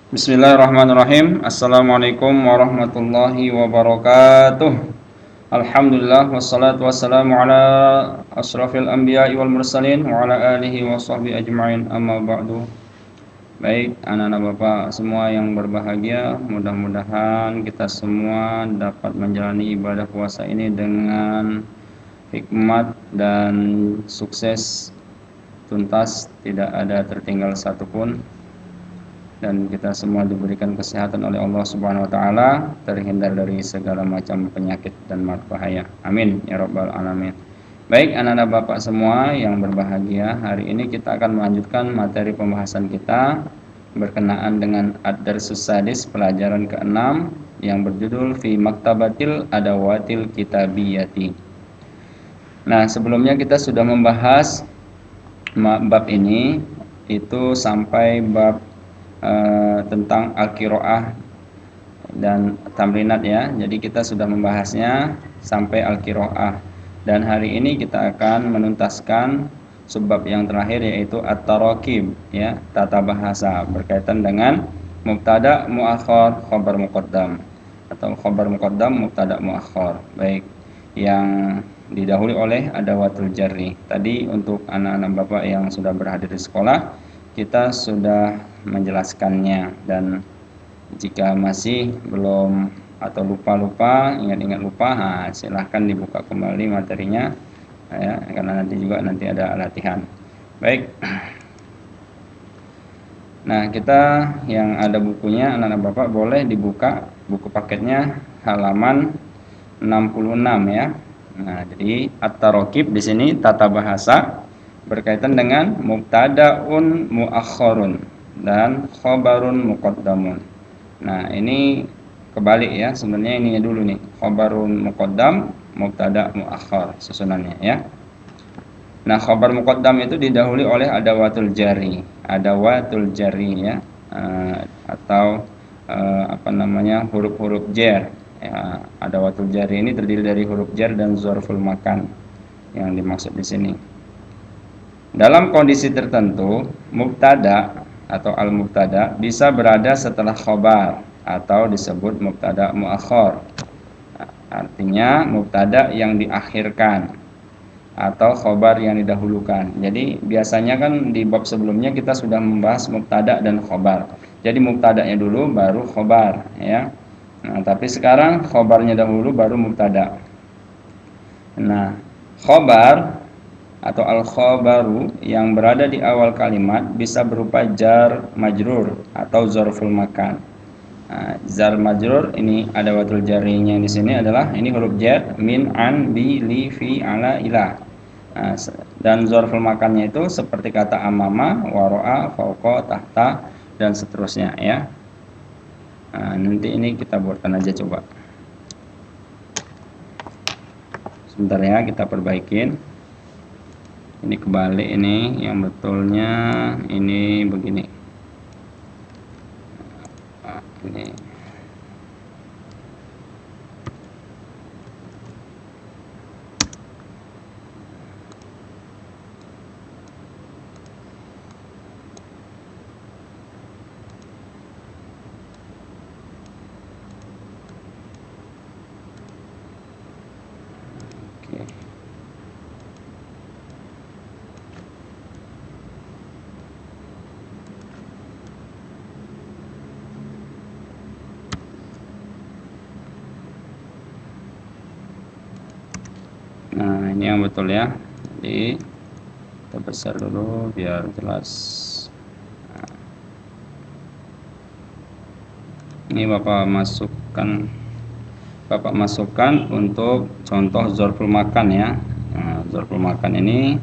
Bismillahirrahmanirrahim. Assalamualaikum warahmatullahi wabarakatuh. Alhamdulillah wassalatu wassalamu ala asrafil anbiya'i wal mursalin wa ala alihi wa sahbihi ajma'in, amma ba'du. Baik, anak-anak Bapak semua yang berbahagia, mudah-mudahan kita semua dapat menjalani ibadah puasa ini dengan hikmat dan sukses tuntas, tidak ada tertinggal satupun, dan kita semua diberikan kesehatan oleh Allah Subhanahu wa taala, terhindar dari segala macam penyakit dan mara bahaya. Amin ya rabbal alamin. Baik, anak-anak Bapak semua yang berbahagia, hari ini kita akan melanjutkan materi pembahasan kita berkenaan dengan Ad-Darsus Sadis, pelajaran ke-6 yang berjudul Fi Maktabatil Adawatil Kitabiyati. Nah, sebelumnya kita sudah membahas bab ini, itu sampai bab tentang al-qiraah dan tamrinat ya. Jadi kita sudah membahasnya sampai al-qiraah, dan hari ini kita akan menuntaskan subbab yang terakhir, yaitu at-tarakib ya, tata bahasa berkaitan dengan mubtada muakhar khabar muqaddam atau khabar muqaddam mubtada muakhar. Baik, yang didahului oleh adawatul jarri. Tadi untuk anak-anak Bapak yang sudah berhadir di sekolah, kita sudah menjelaskannya, dan jika masih belum atau lupa, ingat-ingat lupa, silahkan dibuka kembali materinya ya, karena nanti ada latihan. Baik. Nah, kita yang ada bukunya, anak-anak Bapak boleh dibuka buku paketnya halaman 66 ya. Nah, jadi at-tarakib di sini tata bahasa berkaitan dengan mubtadaun muakhkharun dan khabarun muqaddamun. Nah, ini kebalik ya, sebenarnya ini dulu nih, khabarun muqaddam, mubtada muakhkhar susunannya ya. Nah, khabar muqaddam itu didahului oleh adawatul jari ya, atau huruf-huruf jar. Ya, adawatul jari ini terdiri dari huruf jar dan zarful makan yang dimaksud di sini. Dalam kondisi tertentu, mubtada atau al-mubtada bisa berada setelah khabar atau disebut mubtada muakhkhar. Artinya mubtada yang diakhirkan atau khabar yang didahulukan. Jadi biasanya kan di bab sebelumnya kita sudah membahas mubtada dan khabar. Jadi mubtadanya dulu baru khabar ya. Nah, tapi sekarang khabarnya dahulu baru mubtada. Nah, khabar atau al-khabaru yang berada di awal kalimat bisa berupa jar majrur atau zarful makan. Nah, jar majrur ini adawatul jarinya di sini adalah ini huruf jar, min, an, bi, li, fi, ala, ila. Nah, dan zarful makannya itu seperti kata amama, waro'a, fauqa, tahta, dan seterusnya ya. Nah, nanti ini kita buatkan aja coba. Sebentar ya, kita perbaikin. Ini kebalik, ini yang betulnya ini begini. Nah, ini oke. Nah, ini yang betul ya. Jadi kita besar dulu biar jelas. Nah, ini Bapak masukkan untuk contoh zarful makan ya. Nah, zarful makan ini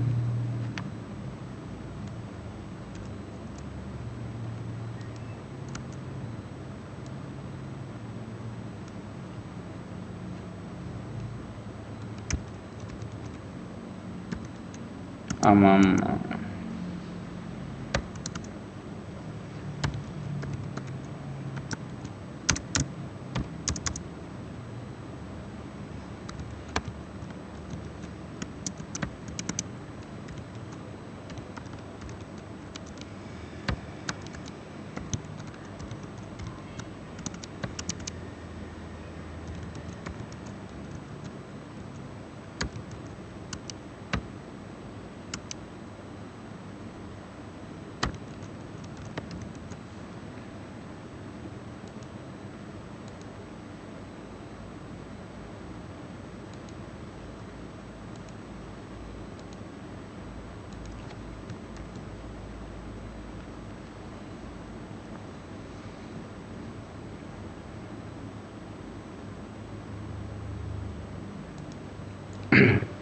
amam.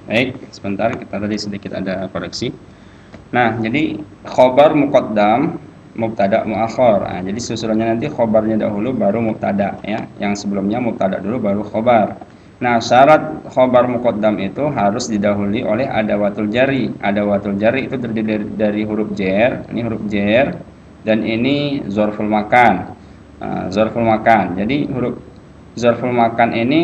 Baik, sebentar kita tadi sedikit ada koreksi. Nah, jadi khobar muqaddam, mubtada muakhar. Nah, jadi susunannya nanti khobarnya dahulu baru mubtada ya. Yang sebelumnya mubtada dulu baru khobar. Nah, syarat khobar muqaddam itu harus didahului oleh adawatul jari. Adawatul jari itu terdiri dari huruf jar, ini huruf jar, dan ini zorful makan. Zorful makan. Jadi huruf zorful makan ini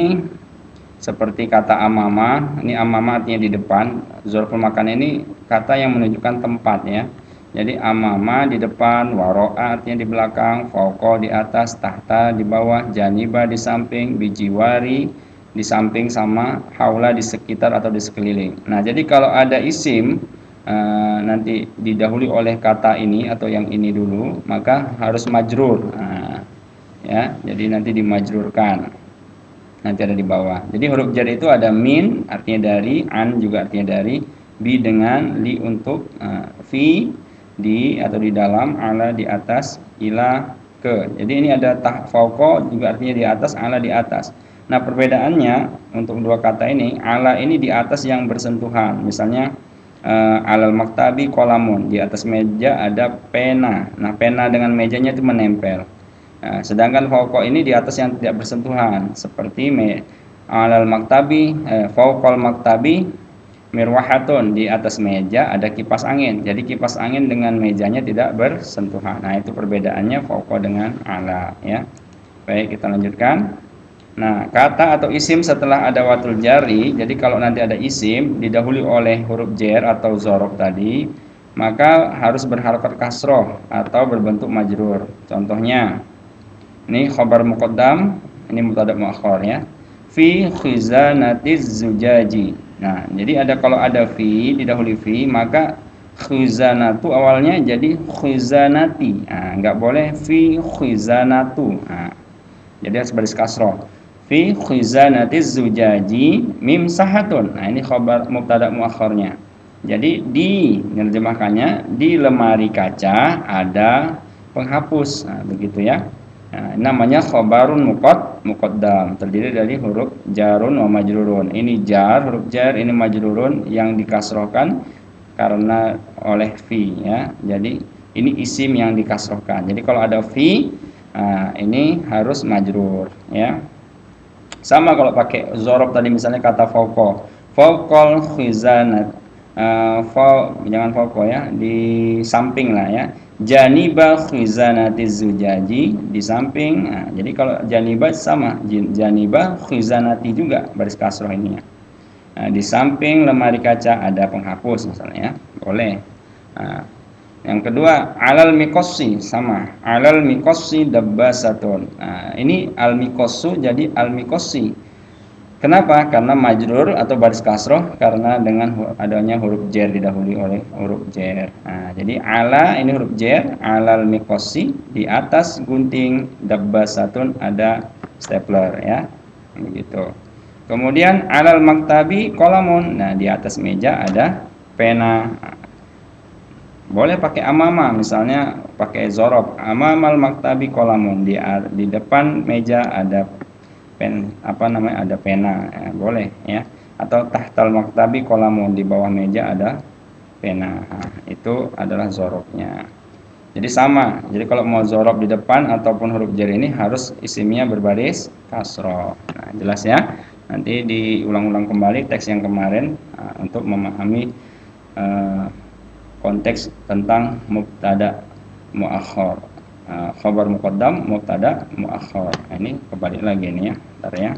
seperti kata amama, ini amama artinya di depan. Zorful makan ini kata yang menunjukkan tempat ya. Jadi amama di depan, waro'a artinya di belakang, fauqa di atas, tahta di bawah, janiba di samping, bijiwari di samping, sama haula di sekitar atau di sekeliling. Nah, jadi kalau ada isim nanti didahului oleh kata ini atau yang ini dulu, maka harus majrur. Nah, ya, jadi nanti dimajrurkan. Nanti ada di bawah. Jadi huruf jar itu ada min artinya dari, an juga artinya dari, bi dengan, li untuk, fi di atau di dalam, ala di atas, ila ke. Jadi ini ada fauqa juga artinya di atas, ala di atas. Nah, perbedaannya untuk dua kata ini, ala ini di atas yang bersentuhan. Misalnya alal maktabi kolamun, di atas meja ada pena. Nah, pena dengan mejanya itu menempel. Nah, sedangkan fauqa ini di atas yang tidak bersentuhan, seperti alal maktabi, fauqal maktabi mirwahatun, di atas meja ada kipas angin. Jadi kipas angin dengan mejanya tidak bersentuhan. Nah, itu perbedaannya fauqa dengan ala ya. Baik, kita lanjutkan. Nah, kata atau isim setelah ada watul jari, jadi kalau nanti ada isim didahului oleh huruf jar atau zorof tadi, maka harus berharokat kasroh atau berbentuk majrur. Contohnya, ini khabar muqaddam, ini mubtada muakhar ya. Fi khizanatiz zujaji. Nah, jadi kalau ada fi didahului fi, maka khizanatu awalnya jadi khizanati. Nah, enggak boleh fi khizanatu. Nah, jadi harus baris kasroh. Fi khizanatiz zujaji mim sahatun. Nah, ini khabar mubtada muakharnya. Jadi menerjemahkannya di lemari kaca ada penghapus. Nah, begitu ya. Nah, namanya khobarun muqaddam, terdiri dari huruf jarun wa majrurun. Ini jar, huruf jar, ini majrurun yang dikasrohkan karena oleh fi ya. Jadi ini isim yang dikasrohkan. Jadi kalau ada fi, nah, ini harus majrur ya. Sama kalau pakai zorob tadi, misalnya kata fauqa, fauqal khizanat, jangan fauqa ya, di samping lah ya. Janiba khizanati zujaji, di samping. Nah, jadi kalau janiba sama, janiba khizanati juga baris kasroh ini ya. Nah, di samping lemari kaca ada penghapus misalnya ya, boleh. Nah, yang kedua, alal mikossi, sama. Alal mikossi dabbasatun. Nah, ini al mikossu jadi al mikossi. Kenapa? Karena majrur atau baris kasroh karena dengan adanya huruf jar didahului oleh huruf jar. Nah, jadi ala ini huruf jar, alal mikossi, di atas gunting dabbasatun ada stapler ya. Begitu. Kemudian alal maktabi kolamun. Nah, di atas meja ada pena. Boleh pakai amama, misalnya pakai zorob, amamal maktabi kolamun, di depan meja ada ada pena ya, boleh ya. Atau tahtal maktabi kolamun, di bawah meja ada pena. Nah, itu adalah zorobnya. Jadi sama. Jadi kalau mau zorob di depan ataupun huruf jar ini harus isimnya berbaris kasroh. Nah, jelas ya. Nanti diulang-ulang kembali teks yang kemarin untuk memahami konteks tentang mubtada muakhar, khabar muqaddam, mubtada muakhar. Nah, ini kebalik lagi nih ya, bentar ya.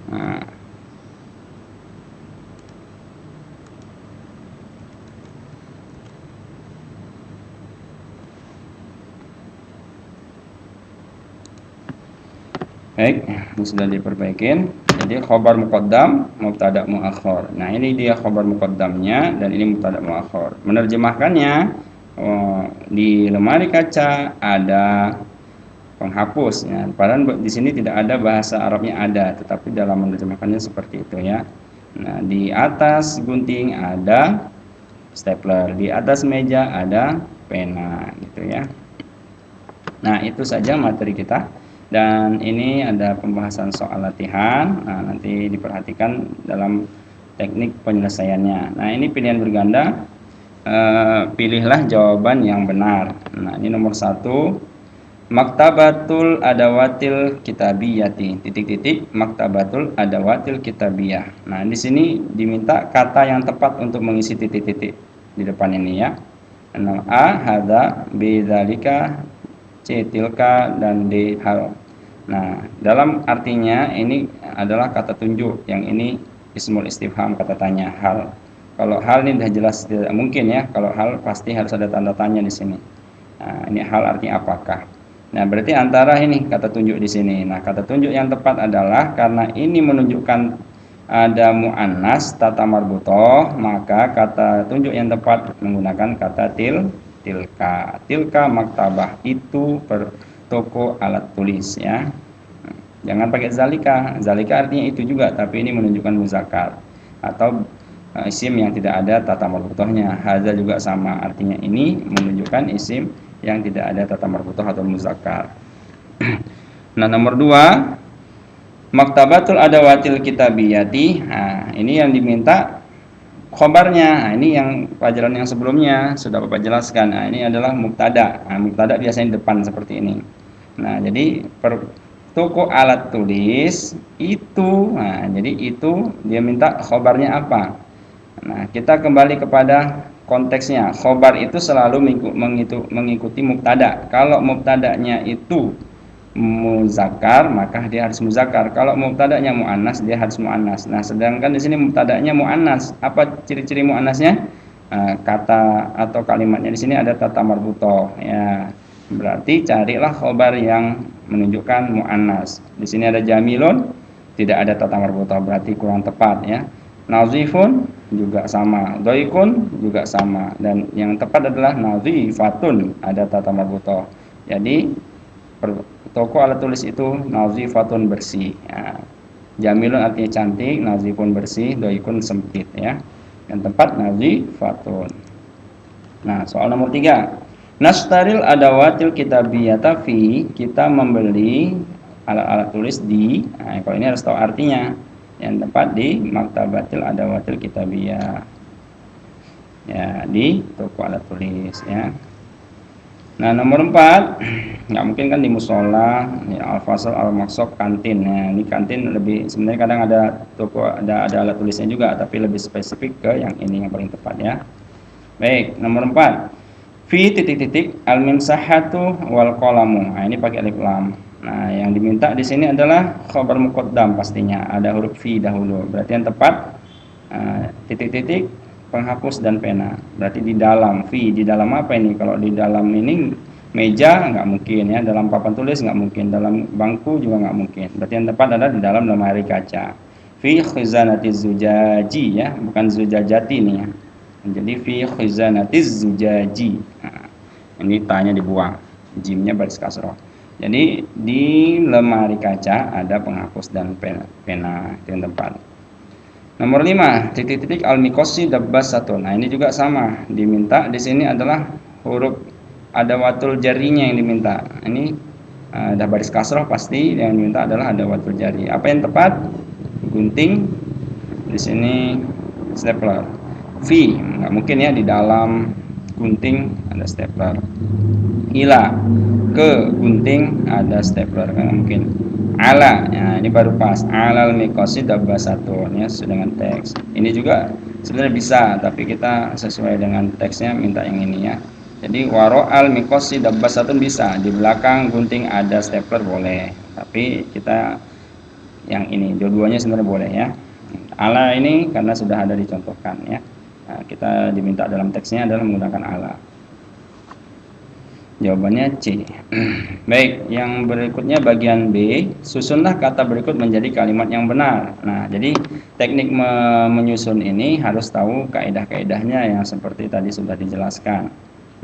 Nah, baik, ini sudah diperbaikin. Jadi khobar muqaddam, mubtada muakhir. Nah, ini dia khobar muqaddamnya dan ini mubtada muakhir. Menerjemahkannya, di lemari kaca ada penghapus ya. Padahal di sini tidak ada bahasa Arabnya ada, tetapi dalam menerjemahkannya seperti itu ya. Nah, di atas gunting ada stapler, di atas meja ada pena gitu ya. Nah, itu saja materi kita. Dan ini ada pembahasan soal latihan. Nah, nanti diperhatikan dalam teknik penyelesaiannya. Nah, ini pilihan berganda. Pilihlah jawaban yang benar. Nah, ini nomor 1. Maktabatul adawatil kitabiyati. Titik-titik maktabatul adawatil kitabiyah. Nah, di sini diminta kata yang tepat untuk mengisi titik-titik di depan ini ya. A hadza, B dzalika, C tilka, dan D hal. Nah, dalam artinya ini adalah kata tunjuk, yang ini ismul istifham, kata tanya, hal. Kalau hal ini sudah jelas tidak mungkin ya, kalau hal pasti harus ada tanda tanya di sini. Nah, ini hal artinya apakah. Nah, berarti antara ini kata tunjuk di sini. Nah, kata tunjuk yang tepat adalah karena ini menunjukkan ada mu'annas tata marbutoh, maka kata tunjuk yang tepat menggunakan kata tilka. Tilka maktabah, itu toko alat tulis ya. Jangan pakai zalika. Zalika artinya itu juga, tapi ini menunjukkan muzakkar atau isim yang tidak ada tata marbutohnya. Hadza juga sama, artinya ini menunjukkan isim yang tidak ada tata marbutoh atau muzakkar. Nah, nomor 2, maktabatul adawatil kitabiyati. Nah, ini yang diminta khobarnya. Nah, ini yang pelajaran yang sebelumnya sudah Bapak jelaskan. Nah, ini adalah mubtada. Nah, mubtada biasanya di depan seperti ini. Nah, jadi toko alat tulis itu. Nah, jadi itu dia minta khobarnya apa. Nah, kita kembali kepada konteksnya. Khobar itu selalu mengikuti mubtada. Kalau mubtadanya itu muzakkar, maka dia harus muzakkar. Kalau mubtadanya muannas, dia harus muannas. Nah, sedangkan di sini mubtadanya muannas. Apa ciri-ciri muannasnya? Kata atau kalimatnya di sini ada tata marbutoh ya. Berarti carilah khobar yang menunjukkan muannas. Di sini ada jamilun, tidak ada tata marbutoh, berarti kurang tepat ya. Nazifun juga sama, doikun juga sama, dan yang tepat adalah nazifatun, ada tata marbutoh. Jadi toko alat tulis itu nazifatun, bersih ya. Jamilun artinya cantik, nazifun bersih, doikun sempit ya. Yang tepat nazifatun. Nah, soal nomor 3. Nastaril adawatil kitabiyata fi, kita membeli alat-alat tulis di. Nah, kalau ini harus tahu artinya. Yang tepat di maktabatil adawatil kitabiyah ya, di toko alat tulis ya. Nah, nomor 4, nggak mungkin kan di musola ya, al-fasal, al-maqsab, kantin ya. Ini kantin lebih sebenarnya kadang ada toko, ada alat tulisnya juga, tapi lebih spesifik ke yang ini yang paling tepat ya. Baik, nomor 4, fi titik-titik al-mimsahatu wal qalamu. Nah, ini pakai alif lam. Nah, yang diminta di sini adalah khabar muqaddam, pastinya ada huruf fi dahulu. Berarti yang tepat titik-titik penghapus dan pena. Berarti di dalam, fi di dalam apa ini? Kalau di dalam ini meja nggak mungkin ya, dalam papan tulis nggak mungkin, dalam bangku juga nggak mungkin. Berarti yang tepat adalah di dalam lemari kaca. Fi khizanatiz zujaji ya, bukan zujajati ini ya. Jadi fi khizanatiz zujaji. Nah, ini tanya dibuang, jimnya baris kasroh. Jadi di lemari kaca ada penghapus dan pena itu yang tepat. Nomor 5, titik-titik al-miqosi dabbasatun. Nah, ini juga sama, diminta di sini adalah huruf adawatul jarinya yang diminta. Ini ada baris kasroh, pasti yang diminta adalah adawatul jari. Apa yang tepat? Gunting, di sini stapler. V, nggak mungkin ya, di dalam gunting ada stapler. Ila, ke gunting ada stapler, nggak mungkin. Ala, ya, ini baru pas. Alal miqosi dabbasatun ya, sesuai dengan teks. Ini juga sebenarnya bisa, tapi kita sesuai dengan teksnya minta yang ini ya. Jadi waro al miqosi dabbasatun bisa, di belakang gunting ada stapler boleh, tapi kita yang ini dua-duanya sebenarnya boleh ya. Ala ini karena sudah ada dicontohkan ya. Nah, kita diminta dalam teksnya adalah menggunakan ala. Jawabannya C. Baik, yang berikutnya bagian B, susunlah kata berikut menjadi kalimat yang benar. Nah, jadi teknik menyusun ini harus tahu kaidah-kaidahnya yang seperti tadi sudah dijelaskan.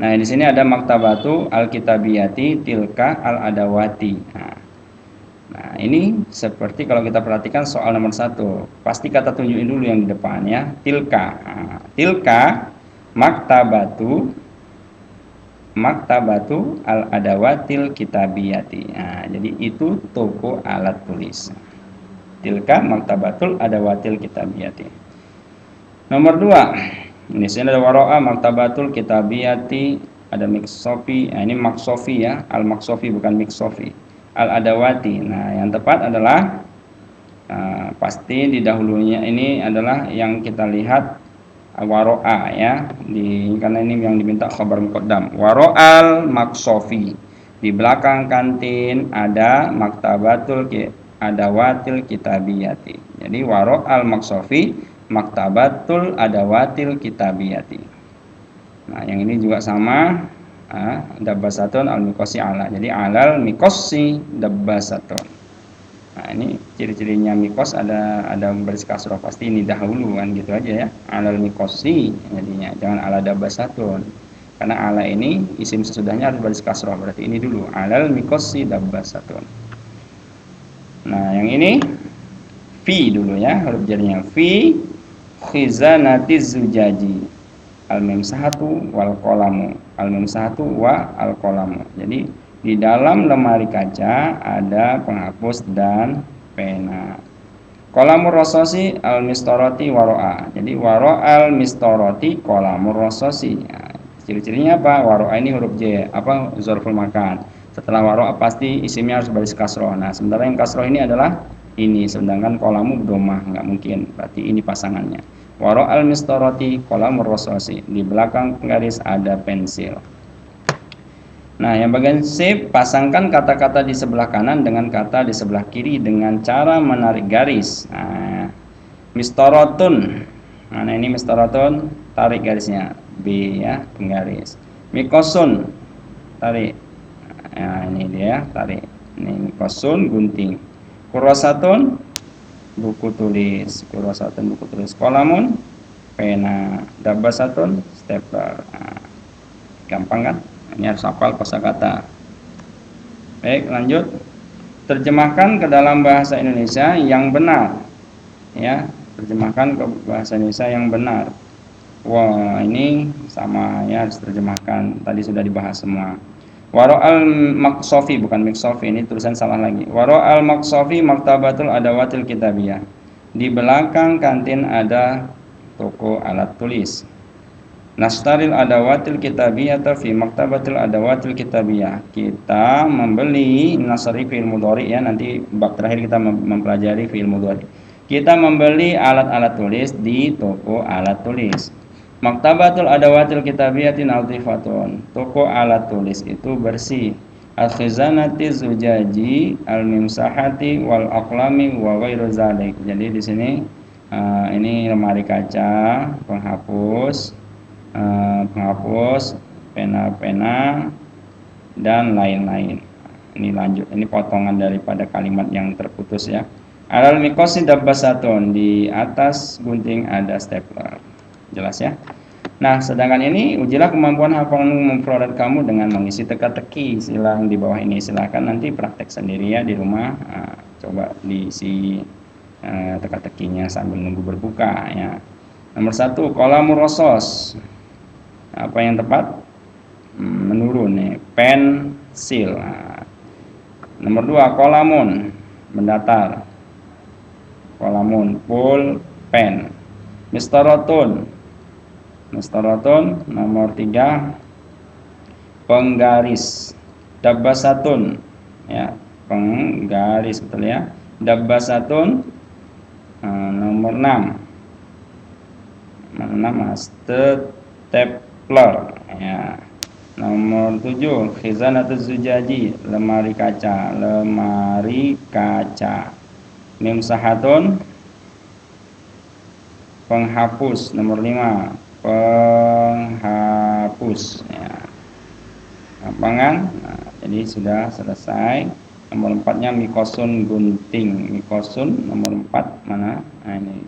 Nah, di sini ada maktabatu al-kitabiyati tilka al-adawati. Nah, ini seperti kalau kita perhatikan soal nomor 1, pasti kata tunjukin dulu yang di depan ya, tilka. Nah, tilka maktabatu al-adawatil kitabiyati. Nah, jadi itu toko alat tulis. Tilka maktabatul adawatil kitabiyati. Nomor 2, ini sini ada waro'a maktabatul kitabiyati, ada miksofi. Nah, ini maksofi ya, al-maksofi bukan miksofi. Al-adawati. Nah, yang tepat adalah pasti di dahulunya ini adalah yang kita lihat waro'a ya, karena ini yang diminta khabar muqaddam. Waro'al maksofi, di belakang kantin ada maktabatul adawatil kitabiyati. Jadi waro'al maksofi maktabatul adawatil kitabiyati. Nah, yang ini juga sama, dabbasatun al mikosi ala. Jadi alal mikosi dabbasatun. Nah, ini ciri-cirinya mikos ada baris kasroh, pasti ini dahulu kan, gitu aja ya. Alal mikosi jadinya, jangan ala dabbasatun. Karena ala ini isim sesudahnya harus baris kasroh, berarti ini dulu alal mikosi dabbasatun. Nah, yang ini fi dulu ya, huruf jarnya fi khizanati zujaji al mim sahatu wal qalamu, al mim sahatu wa al qalamu. Jadi di dalam lemari kaca ada penghapus dan pena. Qalamur rasosi al mistoroti waro'a. Jadi waro'al mistoroti qalamur rasosi. Nah, ciri-cirinya apa? Waro'a ini huruf J, zarful makan. Setelah waro'a pasti isimnya harus baris kasroh. Nah, sementara yang kasroh ini adalah ini, sedangkan qalamu domah, nggak mungkin. Berarti ini pasangannya. Waro'al mistoroti qalamur rasosi. Di belakang garis ada pensil. Nah, yang bagian C, pasangkan kata-kata di sebelah kanan dengan kata di sebelah kiri dengan cara menarik garis. Nah, mistorotun. Nah, ini mistorotun, tarik garisnya B ya, penggaris. Mikosun, tarik. Nah, ini dia, tarik. Ini mikosun, gunting. Kurosatun, buku tulis. Kurosatun, buku tulis. Kolamun, pena. Dabbasatun, stapler. Nah, gampang kan? Ini harus hafal kosakata. Baik, lanjut. Terjemahkan ke dalam bahasa Indonesia yang benar. Ya, terjemahkan ke bahasa Indonesia yang benar. Wah, ini sama ya, harus terjemahkan. Tadi sudah dibahas semua. Waro'al maksofi, bukan miksofi, ini tulisan salah lagi. Waro'al maksofi maktabatul adawatil kitabiyah. Di belakang kantin ada toko alat tulis. Nastaril adawatil kitabiyah fi maktabatil adawatil kitabiyah. Kita membeli, nasari fi'il mudhari ya, nanti bab terakhir kita mempelajari fi'il mudhari. Kita membeli alat-alat tulis di toko alat tulis. Maktabatul adawatil kitabiyah nadifatun. Toko alat tulis itu bersih. Al-khizanati zujaji al-mimsahati wal aqlami wa ghairu zalik. Jadi di sini ini lemari kaca, penghapus, pena-pena dan lain-lain. Ini lanjut, ini potongan daripada kalimat yang terputus ya. Alal mikosi dabbasatun, di atas gunting ada stapler. Jelas ya. Nah, sedangkan ini ujilah kemampuan hafalan mufradat kamu dengan mengisi teka-teki silang di bawah ini. Silakan nanti praktek sendiri ya di rumah. Coba diisi teka-tekinya sambil nunggu berbuka ya. Nomor 1, qalamur rasos. Apa yang tepat? Menurun nih, pensil. Nah, nomor 2, kolamun, mendatar. Kolamun, pulpen. Mistorotun. Nomor 3, penggaris. Dabbasatun, ya, penggaris, betul ya. Dabbasatun. Nomor 6, stapler ya. Nomor 7, khizanatuz zujaji, lemari kaca. Mimsahatun, penghapus. Nomor 5, penghapus ya. Gampang. Nah, jadi sudah selesai. Nomor 4-nya mikosun gunting. Mikosun nomor 4 mana? Nah, ini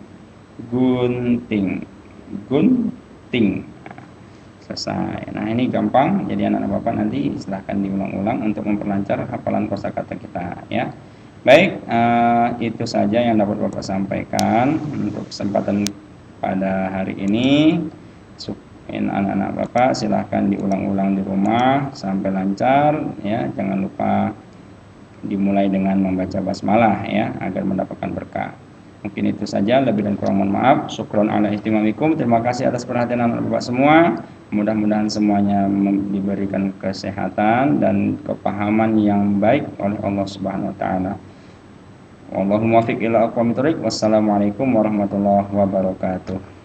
gunting. Gunting. Nah, selesai. Nah, ini gampang. Jadi anak-anak Bapak nanti silahkan diulang-ulang untuk memperlancar hafalan kosakata kita ya. Baik, itu saja yang dapat Bapak sampaikan untuk kesempatan pada hari ini. Anak-anak Bapak silahkan diulang-ulang di rumah sampai lancar ya. Jangan lupa dimulai dengan membaca basmalah ya agar mendapatkan berkah. Mungkin itu saja, lebih dan kurang mohon maaf. Syukron ala istimamikum. Terima kasih atas perhatian anak Bapak semua. Mudah-mudahan semuanya diberikan kesehatan dan kepahaman yang baik oleh Allah Subhanahu wa taala. Wallahul muwaffiq ila aqwamit thoriq. Wassalamualaikum warahmatullahi wabarakatuh.